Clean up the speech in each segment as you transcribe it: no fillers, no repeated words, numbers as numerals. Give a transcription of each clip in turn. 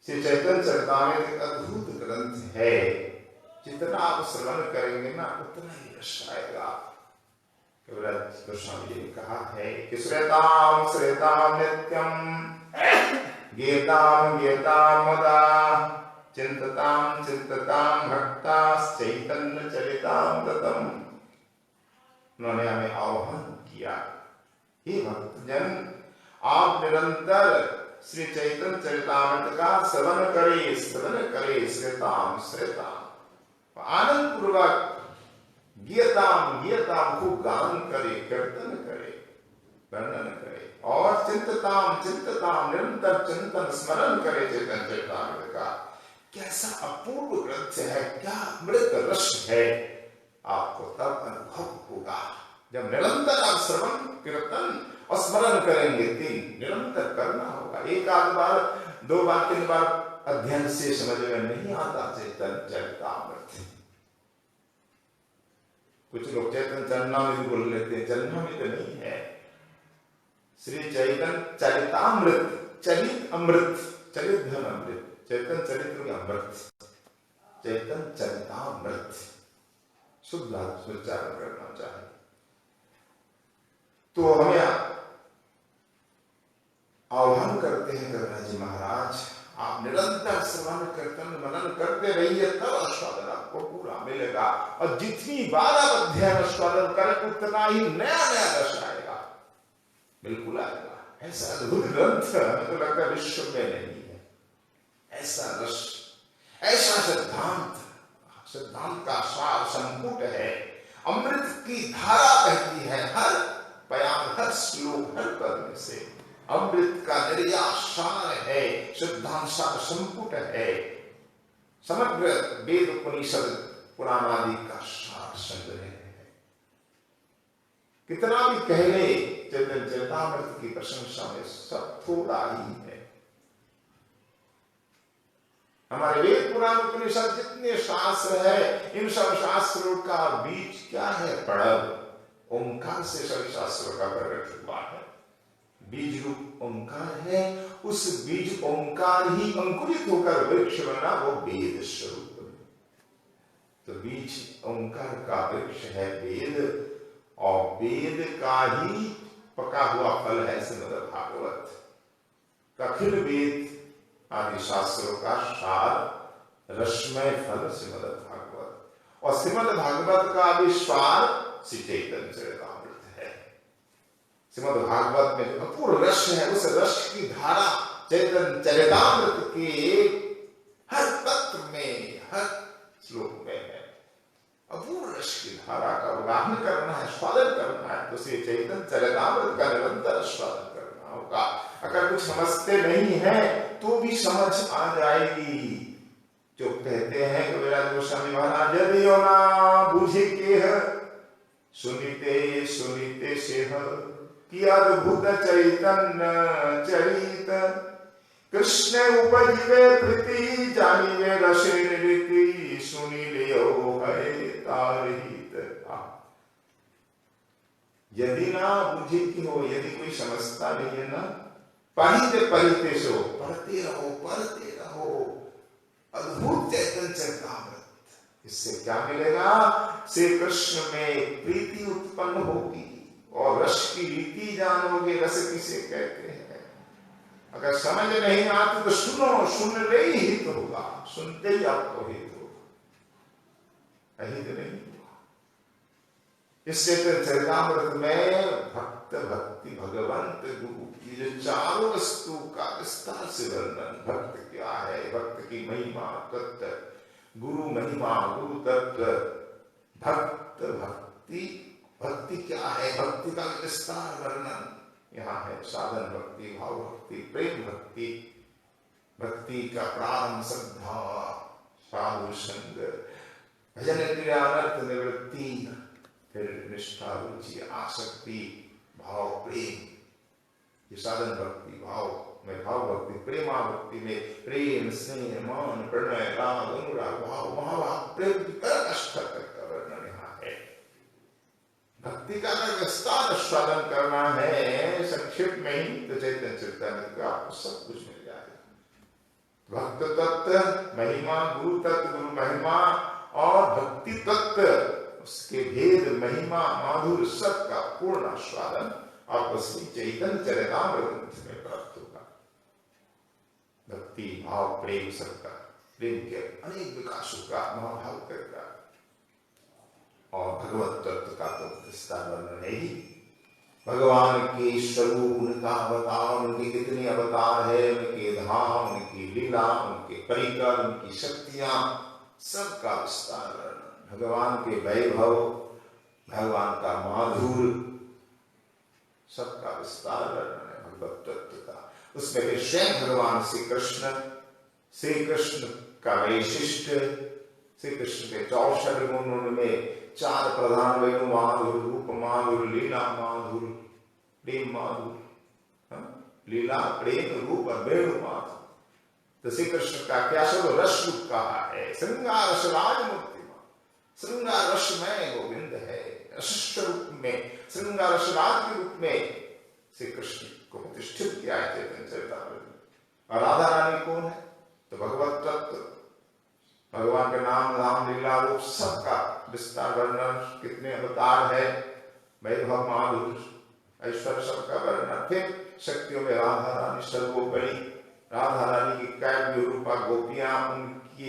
श्री चैतन्य चरितामृत एक अद्भुत ग्रंथ है। जितना आप श्रवण करेंगे ना उतना ही रस आएगा। गोस्वामी जी ने कहा है कि श्रेताम श्रेताम नित्यम गीताम गीताम मुदा चिंतताम चिंतताम भक्ता चैतन्य चरितामृतम। उन्होंने हमें आह्वान किया, हे भक्तजन आप निरंतर श्री चैतन्य चरितामृत का श्रवण करे, श्रेताम श्रेताम, आनंद पूर्वक गीताम गीताम खूब गान करे, कीर्तन करे, वर्णन करे, और चिंतताम चिंतताम निरंतर चिंतन स्मरण करे चैतन्य चरितामृत का। कैसा अपूर्व ग्रंथ है, क्या अमृत रस है, आपको तब अनुभव होगा जब निरंतर आप श्रवण कीर्तन और स्मरण करेंगे। तीन निरंतर करना होगा। एक आध बार, दो बार, तीन बार अध्ययन से समझ में नहीं आता चैतन्य चरितामृत। कुछ लोग चैतन्य चरणामृत बोल लेते हैं, चरणामृत नहीं है। श्री चैतन्य चरितामृत, चरित अमृत, चरित धन अमृत, चैतन्य चरित्र के अमृत, चैतन्य चरितामृत शुद्ध उच्चारण करना चाहिए। तो हमें आह्वान करते हैं कविराज जी महाराज, आप निरंतर श्रवण कीर्तन मनन करते रहिए, तब आस्वादन आपको पूरा मिलेगा। और जितनी बार आप अध्ययन आस्वादन करें उतना ही नया नया रस आएगा, बिल्कुल आएगा। ऐसा अद्भुत ग्रंथ हमें तो लगता है विश्व में नहीं है। ऐसा रस, ऐसा सिद्धांत, सिद्धांत का सार संपुट है। अमृत की धारा बहती है हर बयान, हर श्लोक, हर पद में से अमृत का निर्यात सार है, सिद्धांत सार संपुट है। समग्र वेद उपनिषद पुराण आदि का सार संग्रह है। कितना भी कह ले चैतन्य चरितामृत की प्रशंसा में सब थोड़ा ही है। हमारे वेद पुराण उपनिषद जितने शास्त्र है, इन सब शास्त्रों का बीज क्या है? प्रणव, ओंकार से सभी शास्त्रों का प्रकट हुआ है। बीज रूप ओंकार है, उस बीज ओंकार ही अंकुरित होकर वृक्ष बना, वो वेद स्वरूप। तो बीज ओंकार का वृक्ष है वेद, और वेद का ही पका हुआ फल है श्रीमद् भागवत। अखिल वेद आदि शास्त्रों का सार रसमय फल श्रीमद् भागवत, और श्रीमद् भागवत का भी स्वार श्री चैतन्य चरितामृत है। श्रीमद् भागवत में जो अपूर्व रस है, उस रस की धारा चैतन्य चरितामृत के हर तत्व में, हर श्लोक में है। अपूर्व रस की धारा का उल्लांघन करना है, स्वादन करना है, तो श्री चैतन्य चरितामृत का निरंतर स्वादन करना होगा। अगर कुछ समझते नहीं है तो भी समझ आ जाएगी। जो कहते हैं कि मेरा गोस्वामी महाराज, यदि यो ना बुझे के सुनिते सुनिते सेह कि अद्भुत चैतन्य चरित, कृष्ण उपजिवे प्रीति जानिवे रसे रीति, सुनी लियो है तारहित। यदि ना बुझे की हो, यदि कोई समझता नहीं है ना, पढ़ते पढ़ते सो, पढ़ते रहो पढ़ते रहो अद्भुत चैतन्य चरितामृत। इससे क्या मिलेगा? श्री कृष्ण में प्रीति उत्पन्न होगी, और रस की रीति जानोगे। रस किसे कहते हैं? अगर समझ नहीं आती तो सुनो, सुन ले ही तो होगा, सुनते ही आपको हित होगा, हित नहीं होगा। इस चैतन्य चरितामृत में भक्त, भक्ति, भगवंत, गुरु की जो चारों वस्तु का विस्तार से वर्णन। भक्त क्या है, भक्त की महिमा, तत्व, गुरु महिमा, गुरु तत्व, भक्त, भक्ति, भक्ति क्या है, भक्ति का विस्तार वर्णन यहाँ है। साधन भक्ति, भाव भक्ति, प्रेम भक्ति, भक्ति का प्रारंभ श्रद्धा, साधु संग, भजन क्रिया, अनर्थ निवृत्ति, फिर निष्ठा, रुचि, आसक्ति, भाव, प्रेम। ये साधन भक्ति, भाव में भाव भक्ति, प्रेमा भक्ति में प्रेम, स्नेह, मान, प्रणय, राग, अनुराग, भाव, महाभाव, प्रेम की अष्टक का वर्णन यहाँ है। भक्ति का विस्तार स्वादन करना है संक्षिप्त में ही, तो चैतन्य चरितामृत का आपको सब कुछ मिल जाएगा। भक्त भक्त तत्व महिमा, गुरु तत्व गुरु महिमा और भक्ति तत्व उसके भेद महिमा माधुर्य सबका पूर्ण आस्वादन आपको श्री चैतन्य चरितामृत में प्राप्त होगा। भक्ति भाव प्रेम सबका, प्रेम के अनेक विकासों का महाभाव करेगा। और भगवत तत्व का तो विस्तार वर्णन है ही। भगवान के स्वरूप, उनका अवतार, उनके कितने अवतार है, उनके धाम, उनकी लीला, उनके परिकर, उनकी शक्तियां, सबका विस्तार वर्णन। भगवान के वैभव, भगवान का माधुर्य, सबका विस्तार वर्णन है भगवत तत्व का। उसमें फिर स्वयं भगवान श्री कृष्ण का वैशिष्ट, श्री कृष्ण के 64 गुण, उनमें 4 प्रधान वेणु माधुर, रूप माधुर, लीला माधुर, प्रेम माधुर, लीला प्रेम रूप और वेणु माधुर। तो श्री कृष्ण का क्या सब रस रूप कहा है, श्रृंगार रसराज मूर्तिमान, श्रृंगार रसमय गोविंद है। रस रूप में, श्रृंगार रसराज के रूप में श्री कृष्ण को प्रतिष्ठित किया है चैतन्य चरितामृत में। और राधा रानी कौन है? तो भगवत तत्व, भगवान के नाम धाम लीला रूप सबका विस्तार वर्णन, कितने अवतार है, वैभव माधुर्य ऐश्वर्य सबका वर्णन। फिर शक्तियों में राधा रानी सर्वोपरि, राधा रानी की काव्य रूपा गोपियां, उनकी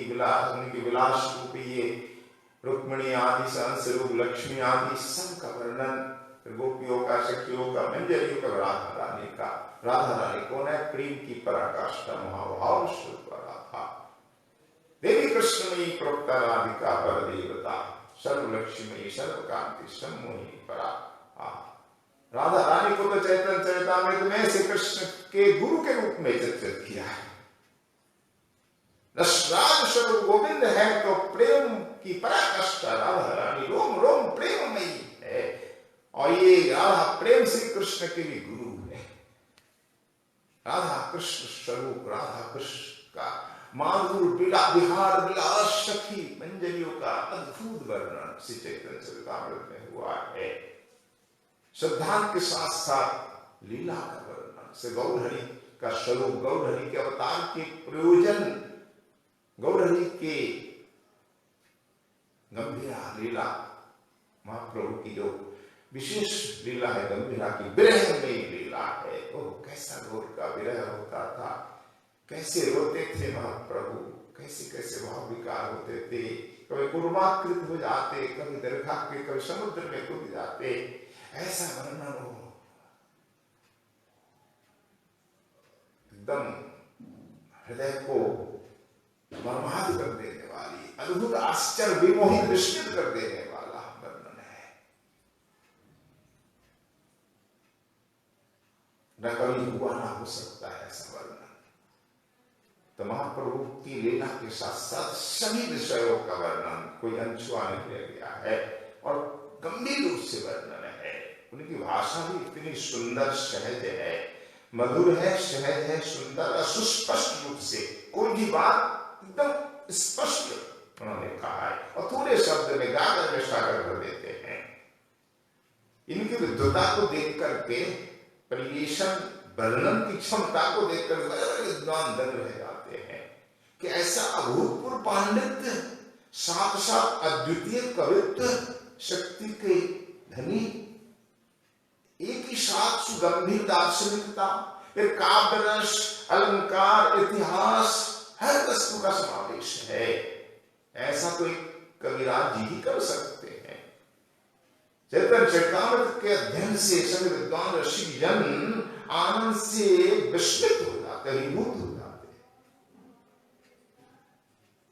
विलास रूप ये रुक्मिणी आदि, सहंस रूप लक्ष्मी आदि सबका वर्णन। गोपियों का, शक्तियों का, मंजरियों का, राधा रानी का। राधा रानी कौन है? प्रेम की पराकाष्ठा महाभाव स्वरूप राधा, देवी कृष्णमयी प्रोक्ता राधिका पर देवता, सर्वलक्ष्मी सर्वकांति सम्मोहिनी परा। राधा रानी को तो चैतन्य चरितामृत में श्री कृष्ण के गुरु के रूप में चित्रित किया है। रसराज स्वरूप गोविंद है तो प्रेम की पराकाष्ठा राधा रानी, रोम रोम प्रेममयी है। और ये राधा प्रेम श्री कृष्ण के भी गुरु है। राधा कृष्ण स्वरूप, राधा कृष्ण का माधुर विहार विलास सखी मंजरियों का अद्भुत वर्णन श्री चैतन्य चरितामृत में हुआ है। सिद्धांत के साथ साथ लीला का वर्णन से गौरहरि का स्वरूप, गौरहरि के अवतार के प्रयोजन, गौरहरि के गंभीरा लीला, महाप्रभु की जो विशेष लीला है गंभीरा की, विरह में लीला है। ओ कैसा गौर का विरह होता था, कैसे रोते थे महाप्रभु, कैसे कैसे भाव विकार होते थे। कभी कुर्माकृत हो जाते, कभी दीर्घाकृत, कभी समुद्र में कूद जाते। ऐसा वर्णन हो, एकदम हृदय को मर्माहत कर देने वाली, अद्भुत आश्चर्य विमोहित विस्मित कर देने वाला वर्णन है। न कभी हुआ ना हो सकता है ऐसा वर्णन। तो महाप्रभु की लीला के साथ साथ सभी विषयों का वर्णन कोई अनछुआ नहीं रह गया है और गंभीर रूप से वर्णन है। उनकी भाषा भी इतनी सुंदर, सहज है, मधुर है, सहज है, सुंदर और सुस्पष्ट रूप से कोई भी बात एकदम स्पष्ट उन्होंने कहा है और थोड़े शब्द में गागर में सागर भर देते हैं। इनकी विद्वता को देख करके, परिवेशन वर्णन की क्षमता को देखकर बड़े विद्वान दंग रह जाते हैं कि ऐसा अभूतपूर्व पांडित्य, साथ साथ अद्वितीय कवित्व, शक्ति के धनी, एक ही साथ सुगंभीर दार्शनिकता, फिर काव्य रस, अलंकार, इतिहास, हर वस्तु का समावेश है। ऐसा तो एक कविराज जी ही कर सकते हैं। चैतन्य चरितामृत के अध्ययन से सभी विद्वान ऋषि जन आनंद से विस्मित हो जाते, अभिभूत हो जाते।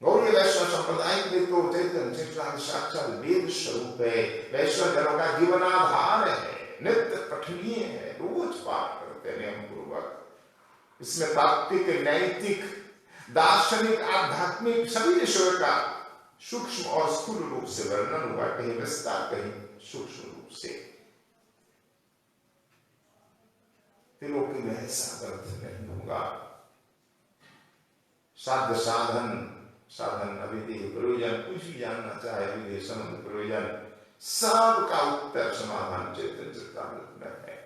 गौड़ीय वैष्णव संप्रदाय के लिए तो चैतन्य चरितामृत साक्षात वेद स्वरूप है, वैष्णव जनों का जीवनाधार है, नित्य पठनीय है, रोज पाठ करते हैं नियम पूर्वक। इसमें तात्विक, नैतिक, दार्शनिक, आध्यात्मिक सभी विषयों का सूक्ष्म और स्थूल रूप से वर्णन हुआ, कहीं विस्तार, कहीं सूक्ष्म रूप से। त्रिलोकी में ऐसा ग्रंथ नहीं होगा। साध्य साधन अविधेय प्रयोजन, कुछ भी जानना चाहे विधेय संबंध प्रयोजन, सबका उत्तर समाधान चैतन्य चरितामृत में है।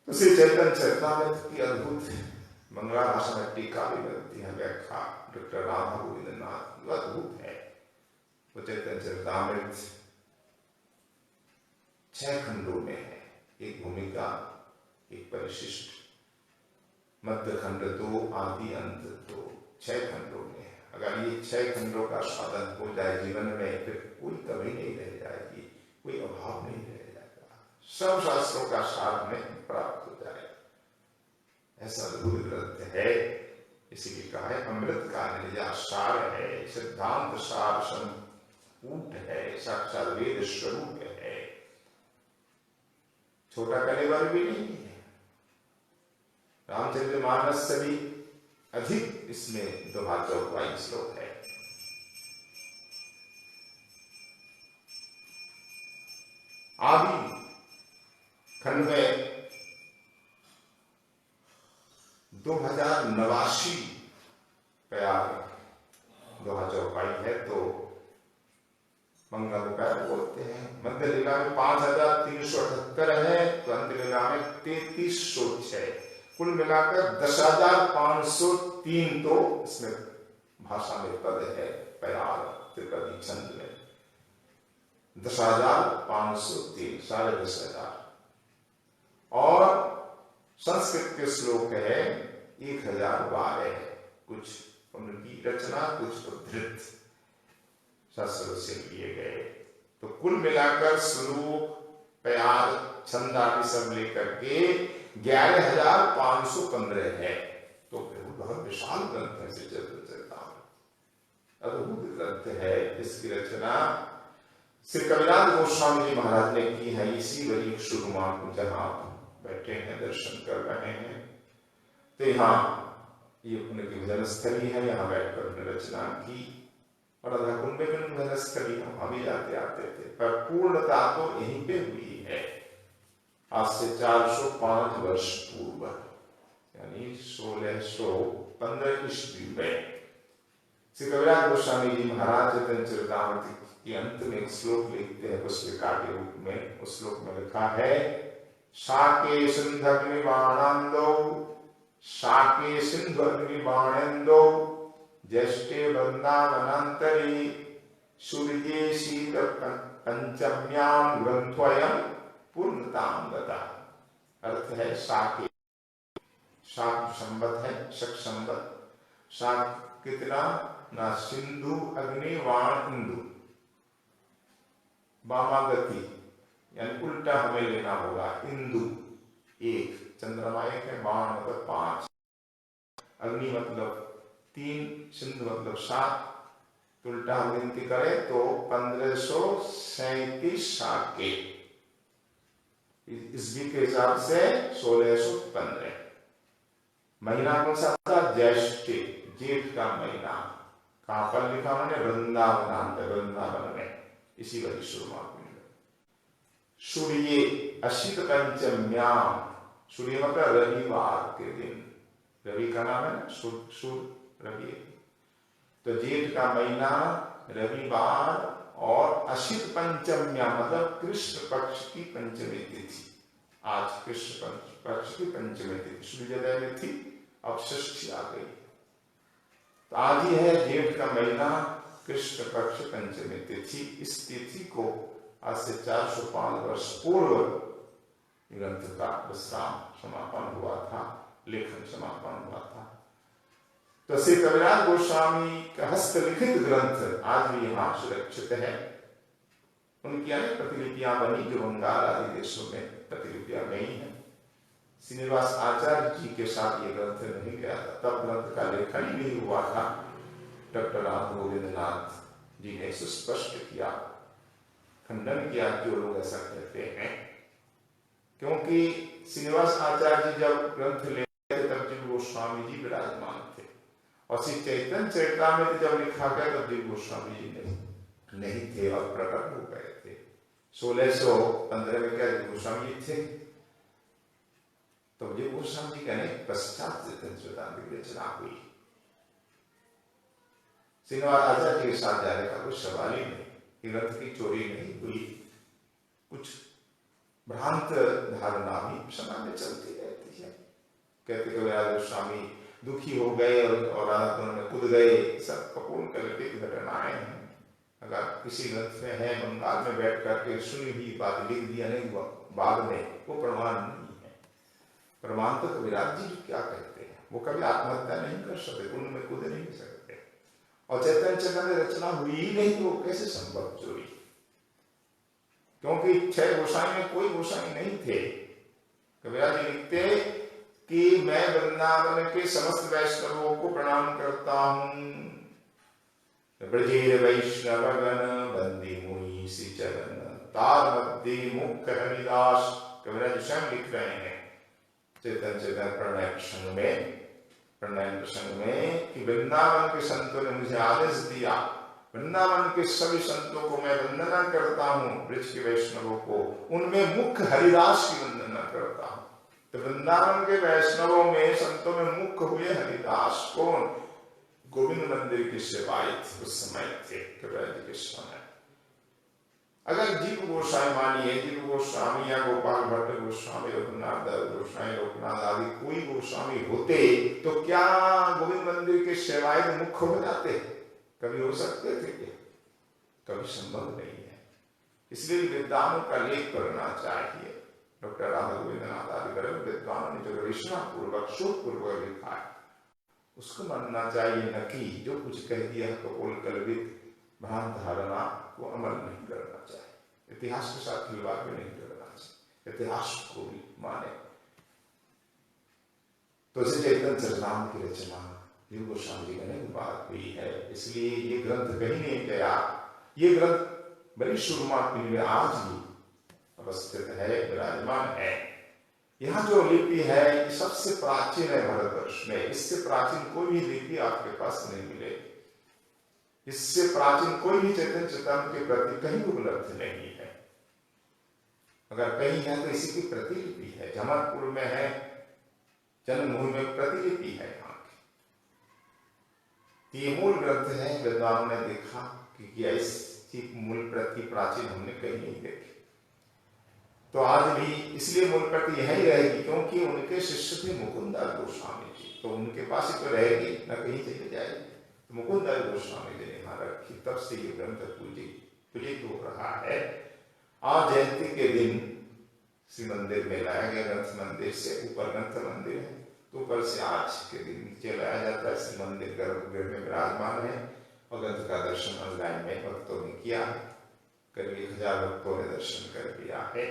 तो श्री चैतन्य चरितामृत की अद्भुत मंगला भाषा में टीका भी मिलती है, व्याख्या डॉक्टर राधा गोविंद नाथ की अद्भुत है। वो चैतन्य चरितामृत 6 खंडों में है, एक भूमिका, एक परिशिष्ट, मध्य खंड 2, आदि अंत 2, 6 खंडों में है। अगर ये 6 खंडों का साधन हो जाए जीवन में, फिर कोई कमी नहीं रह जाएगी, कोई अभाव नहीं रह जाएगा, सब शास्त्रों का सार में प्राप्त हो जाएगा। ऐसा अद्भुत ग्रंथ है, इसीलिए कहा है अमृत का निर्या सार है, सिद्धांत सार संपूट है, साक्षात वेद स्वरूप है, छोटा कलेवर भी नहीं है। रामचरितमानस से भी अधिक इसमें 2,022 श्लोक है। आदि खंड में 2089 प्यार 2022 है, तो मंगल पैर बोलते हैं। मध्य लीला में 5,378 है, तो अंत लीला में 3,306, कुल मिलाकर 10,503 तो इसमें भाषा में पद है। प्यार त्रिपदी छंद में 10,503, 10,500, और संस्कृत के श्लोक है 1,012 है। कुछ उनकी रचना, कुछ उद्धृत शास्त्रों से लिए गए, तो कुल मिलाकर श्लोक, प्यार, छंद आदि सब लेकर के 11,515 है। तो बहुत विशाल ग्रंथ है चरितामृत, अद्भुत ग्रंथ है। इसकी रचना श्री कविराज गोस्वामी जी महाराज ने की है। इसी वरी शुरुआत को जहां बैठे हैं, दर्शन कर रहे हैं, तो यहाँ ये उनकी भजन स्थली है, यहाँ बैठकर उन्होंने रचना की। और राधा कुंड में भी भजन स्थली है, वहां भी जाते आते थे, पर पूर्णता तो यहीं पे हुई है आज से 405 वर्ष पूर्व, यानी 1615 ईस्वी में। श्री कविराज गोस्वामी जी महाराज चैतन्य चरितामृत के अंत में एक श्लोक लिखते हैं पुष्पिका के रूप में। उस श्लोक में लिखा है, शाके सिंधग्निबाणांदो, शाके सिंधग्निबाणेन्दो, ज्येष्ठे वृंदावनांतरे, सूर्ये शीत पंचम्यां ग्रंथोऽयं पूर्णतां गता। अर्थ है शाके, शाक संवत है, शक संवत, शाक कितना ना, सिंधु अग्नि वाण इंदु, वामागति यानी उल्टा हमें लेना होगा। इंदु 1, चंद्रमा 1 है, बाण मतलब 5, अग्नि मतलब 3, सिंधु मतलब 7, तो उल्टा हम गिनती करें तो 1537 शाके, ईस्वी के हिसाब से 1615। महीना कौन सा था? ज्येष्ठ, जेठ का महीना। कहां पर लिखा उन्होंने? वृंदावन, वृंदावन में, इसी वजह शुरुआत में। सूर्य अशित पंचम्याम, सूर्य मतलब रविवार के दिन, रवि का नाम है ना, सूर्य रवि, तो जेठ का महीना, रविवार, और अशित पंचम्या मतलब कृष्ण पक्ष की पंचमी तिथि। आज कृष्ण पक्ष की पंचमी तिथि, सूर्योदय में थी, अब षष्ठी आ गई, तो आज ही है जेठ का महीना, कृष्ण पक्ष पंचमी तिथि। इस तिथि को आज से 405 वर्ष पूर्व ग्रंथ का विश्राम समापन हुआ था, लेखन समापन हुआ था। तो श्री कविराज गोस्वामी का हस्तलिखित ग्रंथ आज भी यहाँ सुरक्षित है। उनकी अनेक प्रतिलिपियां बनी जो बंगाल आदि देशों में प्रतिलिपियां गई हैं। श्रीनिवास आचार्य जी के साथ ये ग्रंथ नहीं गया था, तब ग्रंथ का लेखन ही नहीं हुआ था। डॉक्टर राधा गोविंद नाथ जी ने सुस्पष्ट किया, खंडन किया जो लोग ऐसा कहते हैं, क्योंकि श्रीनिवास आचार्य जी जब ग्रंथ ले तब दिव्य गोस्वामी जी विराजमान थे, और श्री चैतन्य चरितामृत जब लिखा गया तब दिव्य गोस्वामी जी नहीं थे और प्रकट हो गए थे। 1615 में क्या दिव्य गोस्वामी जी थे? तो दिव्य गोस्वामी जी कहने पश्चात चैतन्य चरितामृत की रचना हुई। श्रीनिवास आचार्य जी के साथ जाने का कुछ सवाल ही नहीं, ग्रंथ की चोरी नहीं हुई। कुछ भ्रांत धारणा भी समाज में चलती रहती है, कहते कबीराज गोस्वामी दुखी हो गए और राधा कुंड में कूद गए, सब कपूर कल्पित घटनाएं हैं। अगर किसी ग्रंथ में है, बंगाल में बैठ करके सुनी हुई बात लिख दिया नहीं हुआ बाद में, वो प्रमाण नहीं है। प्रमाण तो कबीराज जी क्या कहते हैं, वो कभी आत्महत्या नहीं कर सकते, कुंड में कूद नहीं सकते, और चैतन्य चरितामृत रचना हुई ही नहीं, तो कैसे संभव चोरी? क्योंकि 6 गोसाई में कोई गोसाई नहीं थे। कबीराज जी लिखते कि मैं वृंदावन के समस्त वैष्णवों को प्रणाम करता हूं। ब्रजेर वैष्णवगण बंदी मुनि सी चरण, तार मध्य मुख हरिदास। कबीराज स्वयं लिख रहे हैं चेतन चेतन प्रणय प्रसंग में कि वृंदावन के संतों ने मुझे आदेश दिया, वृंदावन के सभी संतों को मैं वंदना करता हूँ, ब्रज के वैष्णवों को उनमें मुख्य हरिदास की वंदना करता हूँ। तो वृंदावन के वैष्णवों में, संतों में मुख्य हुए हरिदास कौन? गोविंद मंदिर के सेवायत उस समय थे कबीर जी के समय। अगर जीव गोसाई मानिए, जीव गोस्वामी या गोपाल भट्ट गोस्वामी, रघुनाथ गोस्वामी, लोकनाथ आदि कोई गोस्वामी होते तो क्या गोविंद मंदिर के सेवायत मुख्य हो जाते? कभी हो सकते थे क्या? कभी संभव नहीं है। इसलिए विद्वानों का लेख करना चाहिए। डॉक्टर राधा गोविंदनाथ आदि विद्वानों ने जो गवेषणा पूर्वक शोध पूर्वक लिखा है उसको मानना चाहिए, न कि जो कुछ कह दिया कपोल कल्पित भ्रांत धारणा को अमल नहीं करना चाहिए। इतिहास के साथ खिलवाड़ भी नहीं करना चाहिए, इतिहास को भी माने। तो इसे चैतन्य चरितामृत की रचना जीव गोस्वामी जी ने बात हुई है, इसलिए ये ग्रंथ कहीं नहीं गया। ये ग्रंथ बड़ी सुरमा पीढ़ी में आज भी अवस्थित है, विराजमान है। यहाँ जो लिपि है ये सबसे प्राचीन है भारतवर्ष में, इससे प्राचीन कोई भी लिपि आपके पास नहीं मिलेगी, इससे प्राचीन कोई भी चैतन्य चरितामृत के प्रति कहीं उपलब्ध नहीं है। अगर कहीं है तो इसी की प्रतिलिपि है, जमालपुर में है, जन्मभूमि में प्रतिलिपि है यहाँ की। ये मूल ग्रंथ है, विद्वानों ने देखा कि इसकी मूल प्रति प्राचीन हमने कहीं नहीं देखी, तो आज भी इसलिए मूल प्रति यही रहेगी क्योंकि उनके शिष्य थे मुकुंददास गोस्वामी जी, तो उनके पास ही तो रहेगी, न कहीं चली जाएगी। तो मुकुंददास गोस्वामी जी ने यहाँ रखी, तब से ये ग्रंथ पूजित हो रहा है। आज जयंती के दिन श्री मंदिर में लाया गया, ग्रंथ मंदिर से ऊपर ग्रंथ मंदिर है, तो ऊपर से आज के दिन नीचे लाया जाता है। श्री मंदिर गर्भगृह में विराजमान है और ग्रंथ का दर्शन ऑनलाइन में भक्तों ने किया है, करीब 1000 भक्तों ने दर्शन कर दिया है।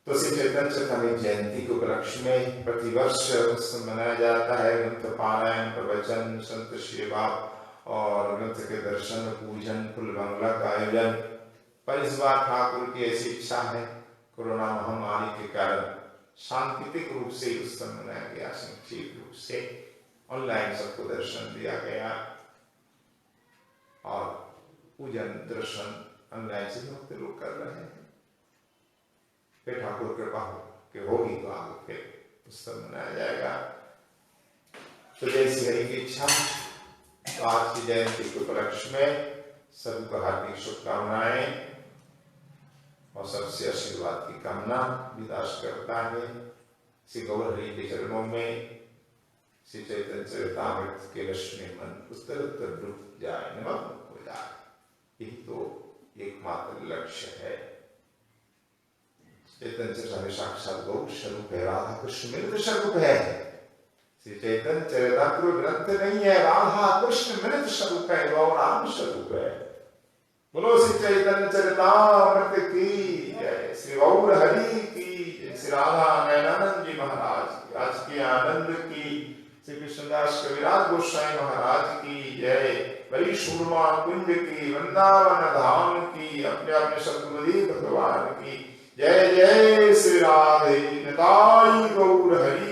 तो श्री चैतन्य चरितामृत जयंती के उपलक्ष्य में प्रतिवर्ष मनाया जाता है ग्रंथ पारायण, प्रवचन, संत सेवा और ग्रंथ के दर्शन, पूजन, फूल बंगला का आयोजन। पर इस बार ठाकुर की ऐसी इच्छा है, कोरोना महामारी के कारण सांकेतिक रूप से उस समय मनाया गया, संक्षिप्त रूप से ऑनलाइन सबको दर्शन दिया गया और पूजन दर्शन ऑनलाइन से भक्त लोग कर रहे हैं। फिर ठाकुर कृपा हो कि होगी तो आगे फिर उत्सव मनाया जाएगा। तो जैसी हरि की इच्छा, तो आज की जयंती के उपलक्ष्य में सभी को हार्दिक शुभकामनाएं और सबसे आशीर्वाद की कामना विदास करता है। श्री गौर हरि के चरणों में श्री चैतन्य चरितामृत के रश्मि मन उत्तर डूब जाए, निमग्न हो जाए, यही तो एकमात्र लक्ष्य है। चैतन्य चरितामृत साक्षात गौर स्वरूप है, राधा कृष्ण मिलित स्वरूप है। श्री चैतन्य चरितामृत ग्रंथ नहीं है, राधा कृष्ण मिलित स्वरूप है, गौर राम स्वरूप है। बोलो श्री चैतन्य चरितामृत की जय, श्री गौर हरि की, श्री राधा नयनानंद जी महाराज की, आज के आनंद की, श्री कृष्णदास कविराज गोस्वामी महाराज की जय, वही सूरमा कुंज की, वृंदावन धाम की, अपने अपने सतगुरुदेव भगवान की जय। जय श्री राधे निताई गौर हरि।